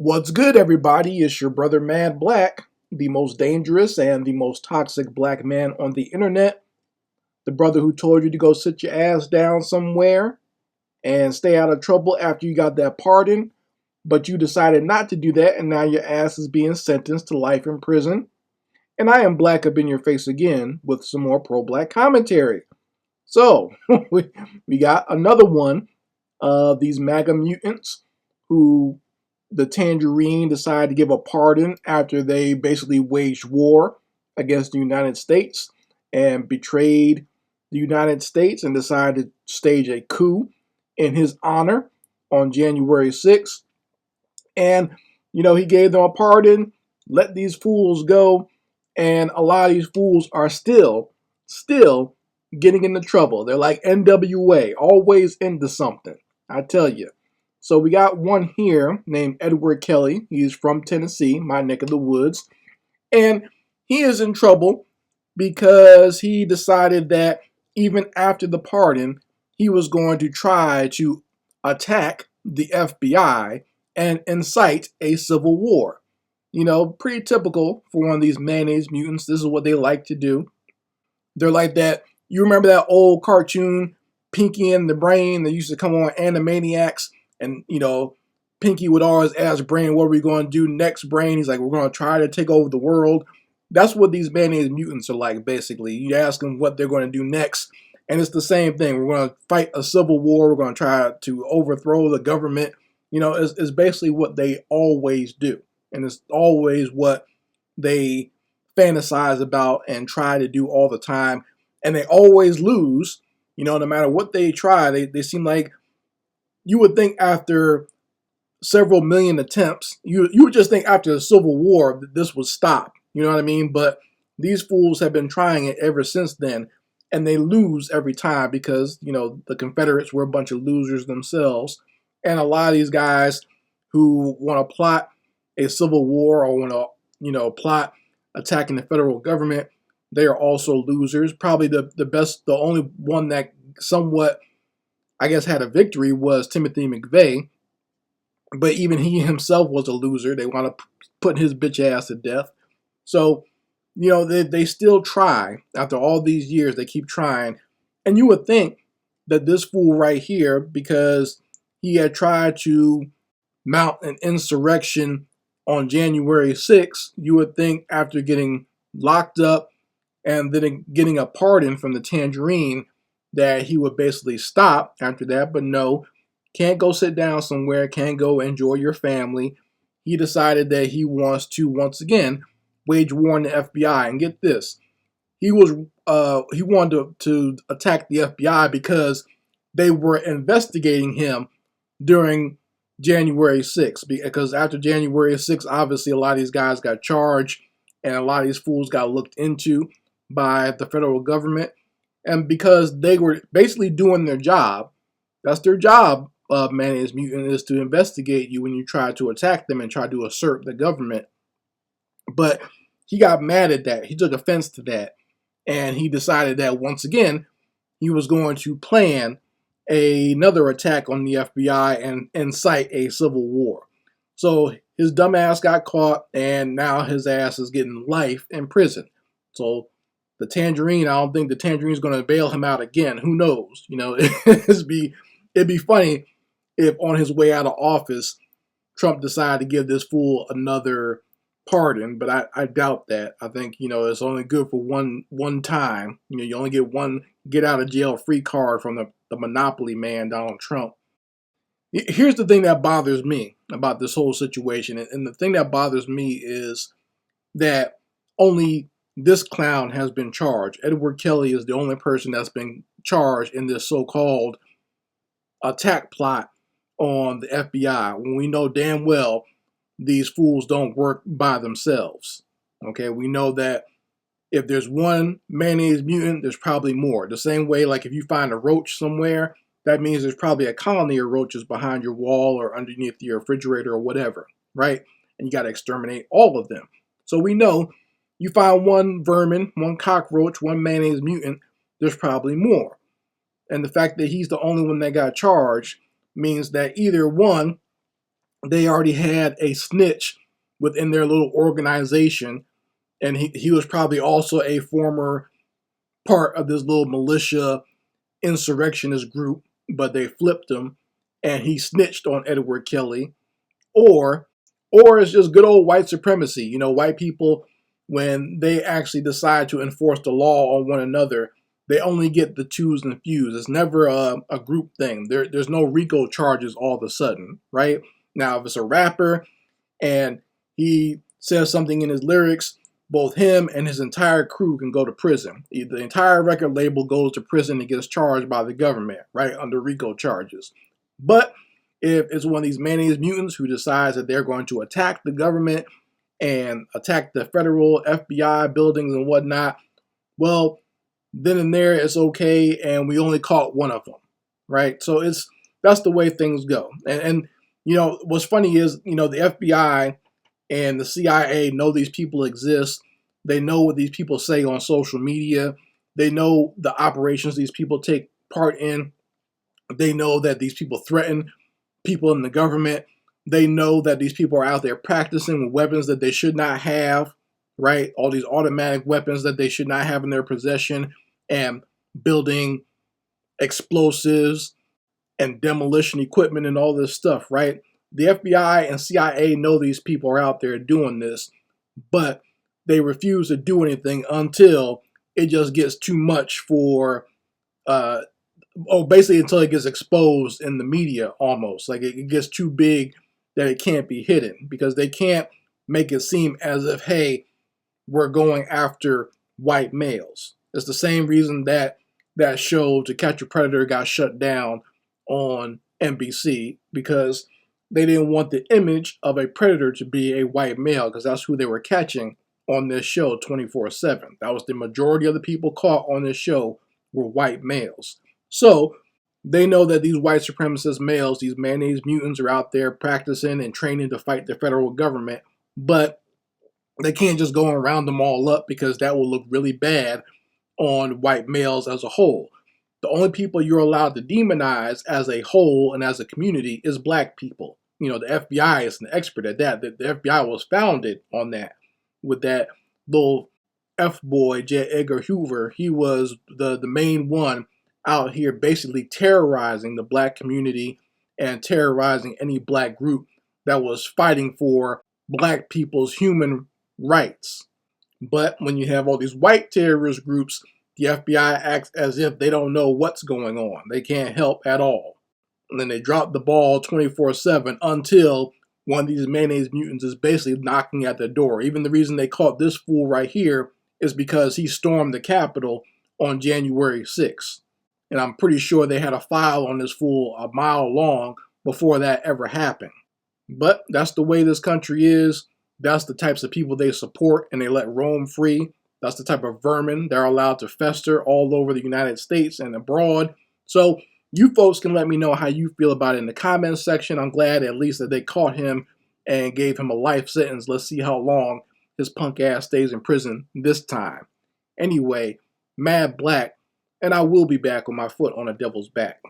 What's good, everybody? It's your brother Mad Black, the most dangerous and the most toxic black man on the internet. The brother who told you to go sit your ass down somewhere and stay out of trouble after you got that pardon, but you decided not to do that, and now your ass is being sentenced to life in prison. And I am black up in your face again with some more pro-black commentary. So, we got another one of these MAGA mutants who the Tangerine decided to give a pardon after they basically waged war against the United States and betrayed the United States and decided to stage a coup in his honor on January 6th. And, he gave them a pardon, let these fools go, and a lot of these fools are still getting into trouble. They're like NWA, always into something, I tell you. So we got one here named Edward Kelly. He's from Tennessee, my neck of the woods. And he is in trouble because he decided that even after the pardon, he was going to try to attack the FBI and incite a civil war. Pretty typical for one of these mayonnaise mutants. This is what they like to do. They're like that. You remember that old cartoon, Pinky and the Brain, that used to come on Animaniacs? And, Pinky would always ask Brain, what are we going to do next, Brain? He's like, we're going to try to take over the world. That's what these mayonnaise mutants are like, basically. You ask them what they're going to do next, and it's the same thing. We're going to fight a civil war. We're going to try to overthrow the government. It's basically what they always do. And it's always what they fantasize about and try to do all the time. And they always lose. No matter what they try, they seem like, you would think after several million attempts, you would just think after the Civil War that this would stop. You know what I mean? But these fools have been trying it ever since then, and they lose every time because, the Confederates were a bunch of losers themselves. And a lot of these guys who want to plot a civil war or want to, plot attacking the federal government, they are also losers. Probably the only one that somewhat, I guess, had a victory was Timothy McVeigh, but even he himself was a loser. They want to put his bitch ass to death. So, they still try. After all these years, they keep trying. And you would think that this fool right here, because he had tried to mount an insurrection on January 6th, you would think after getting locked up and then getting a pardon from the Tangerine that he would basically stop after that. But no, can't go sit down somewhere, can't go enjoy your family. He decided that he wants to once again wage war on the FBI. And get this, he wanted to attack the FBI because they were investigating him during January 6th. Because after January 6th, obviously a lot of these guys got charged and a lot of these fools got looked into by the federal government. And because they were basically doing their job, that's their job, mayonnaise mutant, is to investigate you when you try to attack them and try to assert the government. But he got mad at that. He took offense to that. And he decided that once again, he was going to plan another attack on the FBI and incite a civil war. So his dumb ass got caught, and now his ass is getting life in prison. So the Tangerine, I don't think the Tangerine is going to bail him out again. Who knows? It'd be funny if on his way out of office, Trump decided to give this fool another pardon, but I doubt that. I think, it's only good for one time. You only get one get out of jail free card from the monopoly man, Donald Trump. Here's the thing that bothers me about this whole situation. And the thing that bothers me is that only this clown has been charged. Edward Kelly is the only person that's been charged in this so-called attack plot on the FBI, when we know damn well these fools don't work by themselves. Okay, we know that if there's one mayonnaise mutant, there's probably more. The same way, like if you find a roach somewhere, that means there's probably a colony of roaches behind your wall or underneath your refrigerator or whatever, right? And you got to exterminate all of them. So we know you find one vermin, one cockroach, one mayonnaise mutant, there's probably more. And the fact that he's the only one that got charged means that either one, they already had a snitch within their little organization, and he was probably also a former part of this little militia insurrectionist group, but they flipped him, and he snitched on Edward Kelly. Or or it's just good old white supremacy. You know, white people, when they actually decide to enforce the law on one another, they only get the twos and fews. It's never a group thing. There's no RICO charges all of a sudden, right? Now, if it's a rapper and he says something in his lyrics, both him and his entire crew can go to prison. The entire record label goes to prison and gets charged by the government, right, under RICO charges. But if it's one of these mayonnaise mutants who decides that they're going to attack the government and attack the federal FBI buildings and whatnot, well, then and there it's okay, and we only caught one of them, right? So that's the way things go. And you know what's funny is, you know, the FBI and the CIA know these people exist. They know what these people say on social media. They know the operations these people take part in. They know that these people threaten people in the government. They know that these people are out there practicing with weapons that they should not have, right? All these automatic weapons that they should not have in their possession, and building explosives and demolition equipment and all this stuff, right? The FBI and CIA know these people are out there doing this, but they refuse to do anything until it just gets too much for basically until it gets exposed in the media, almost like it gets too big that it can't be hidden, because they can't make it seem as if, hey, we're going after white males. It's the same reason that that show To Catch a Predator got shut down on NBC, because they didn't want the image of a predator to be a white male, because that's who they were catching on this show 24/7. That was the majority of the people caught on this show were white males. So they know that these white supremacist males, these mayonnaise mutants, are out there practicing and training to fight the federal government, but they can't just go and round them all up, because that will look really bad on white males as a whole. The only people you're allowed to demonize as a whole and as a community is black people. You know, the FBI is an expert at that. The FBI was founded on that, with that little F-boy, J. Edgar Hoover. He was the main one out here basically terrorizing the black community and terrorizing any black group that was fighting for black people's human rights. But when you have all these white terrorist groups, the FBI acts as if they don't know what's going on. They can't help at all. And then they drop the ball 24/7 until one of these mayonnaise mutants is basically knocking at the door. Even the reason they caught this fool right here is because he stormed the Capitol on January 6th. And I'm pretty sure they had a file on this fool a mile long before that ever happened. But that's the way this country is. That's the types of people they support and they let roam free. That's the type of vermin they're allowed to fester all over the United States and abroad. So you folks can let me know how you feel about it in the comments section. I'm glad at least that they caught him and gave him a life sentence. Let's see how long his punk ass stays in prison this time. Anyway, Mad Black, and I will be back with my foot on a devil's back.